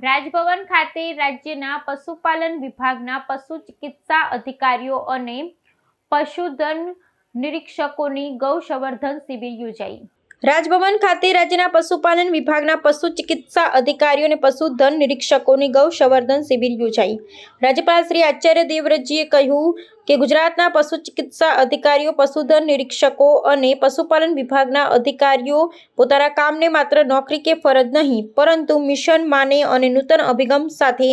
રાજભવન ખાતે રાજ્યના પશુપાલન વિભાગના પશુ ચિકિત્સા અધિકારીઓ અને પશુધન નિરીક્ષકોની ગૌસંવર્ધન શિબિર યોજાઈ। રાજભવન ખાતે રાજ્યના પશુપાલન વિભાગના પશુ ચિકિત્સા અધિકારીઓ અને પશુધન નિરીક્ષકોની ગૌસંવર્ધન શિબિર યોજાઈ। રાજ્યપાલ શ્રી આચાર્ય દેવવ્રતજીએ કહ્યું કે ગુજરાતના પશુ ચિકિત્સા અધિકારીઓ, પશુધન નિરીક્ષકો અને પશુપાલન વિભાગના અધિકારીઓ પોતાના કામને માત્ર નોકરી કે ફરજ નહીં, પરંતુ મિશન માને અને નૂતન અભિગમ સાથે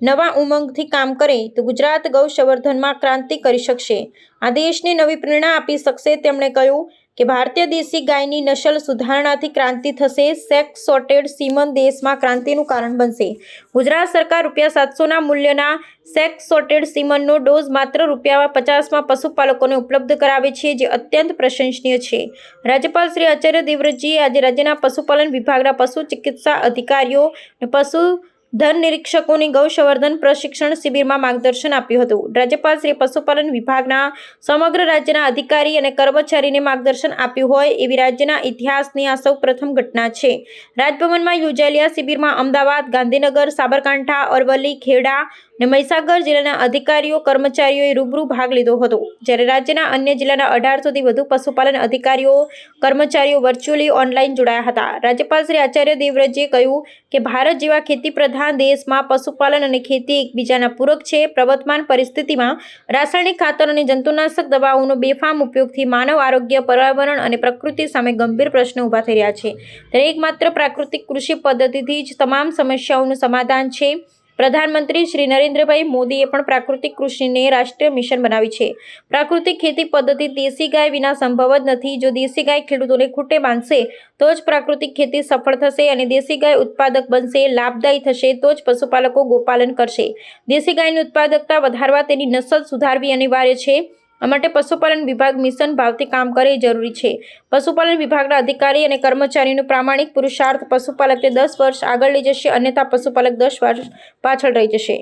નવા ઉમંગથી કામ કરે તો ગુજરાત ગૌસંવર્ધનમાં ક્રાંતિ કરી શકશે, આ દેશને નવી પ્રેરણા આપી શકશે। તેમણે કહ્યું કે ભારતીય દેશી ગાયની નસલ સુધારણાથી ક્રાંતિ થશે, સેક્સ સોર્ટેડ સીમન દેશમાં ક્રાંતિનું કારણ બનશે। ગુજરાત સરકાર ₹700ના મૂલ્યના સેક્સ સોર્ટેડ સીમનનો ડોઝ માત્ર ₹50માં પશુપાલકોને ઉપલબ્ધ કરાવે છે, જે અત્યંત પ્રશંસનીય છે। રાજ્યપાલ શ્રી આચાર્ય દેવવ્રતજીએ આજે રાજ્યના પશુપાલન વિભાગના પશુ ચિકિત્સા અધિકારીઓ અને પશુધન નિરીક્ષકોની ગૌસંવર્ધન પ્રશિક્ષણ શિબિરમાં માર્ગદર્શન આપ્યું હતું। રાજ્યપાલ શ્રી પશુપાલન વિભાગના સમગ્ર રાજ્યના અધિકારી અને કર્મચારીને માર્ગદર્શન આપ્યું હોય એવી રાજ્યના ઇતિહાસની આ સૌ પ્રથમ ઘટના છે। રાજભવનમાં યોજાયેલી આ શિબિરમાં અમદાવાદ, ગાંધીનગર, સાબરકાંઠા, અરવલ્લી, ખેડા અને મહીસાગર જિલ્લાના અધિકારીઓ, કર્મચારીઓએ રૂબરૂ ભાગ લીધો હતો, જ્યારે રાજ્યના અન્ય જિલ્લાના 1800થી વધુ પશુપાલન અધિકારીઓ, કર્મચારીઓ વર્ચ્યુઅલી ઓનલાઈન જોડાયા હતા। રાજ્યપાલ શ્રી આચાર્ય દેવવ્રતજીએ કહ્યું કે ભારત જેવા ખેતી પ્રધાન દેશમાં પશુપાલન અને ખેતી એકબીજાના પૂરક છે। પ્રવર્તમાન પરિસ્થિતિમાં રાસાયણિક ખાતર અને જંતુનાશક દવાઓનો બેફામ ઉપયોગથી માનવ આરોગ્ય, પર્યાવરણ અને પ્રકૃતિ સામે ગંભીર પ્રશ્નો ઊભા થઈ રહ્યા છે, ત્યારે એકમાત્ર પ્રાકૃતિક કૃષિ પદ્ધતિથી જ તમામ સમસ્યાઓનું સમાધાન છે। પ્રધાનમંત્રી શ્રી નરેન્દ્રભાઈ મોદીએ પણ પ્રાકૃતિક કૃષિને રાષ્ટ્રીય મિશન બનાવી છે। પ્રાકૃતિક ખેતી પદ્ધતિ દેશી ગાય વિના સંભવ જ નથી। જો દેશી ગાય ખેડૂતોને ખૂંટે બાંધશે તો જ પ્રાકૃતિક ખેતી સફળ થશે અને દેશી ગાય ઉત્પાદક બનશે, લાભદાયી થશે તો જ પશુપાલકો ગોપાલન કરશે। દેશી ગાયની ઉત્પાદકતા વધારવા, તેની નસલ સુધારવી અનિવાર્ય છે। આ માટે પશુપાલન વિભાગ મિશન ભાવથી કામ કરે એ જરૂરી છે। પશુપાલન વિભાગના અધિકારી અને કર્મચારીનો પ્રામાણિક પુરુષાર્થ પશુપાલકને 10 વર્ષ આગળ લઈ જશે, અન્યથા પશુપાલક 10 વર્ષ પાછળ રહી જશે।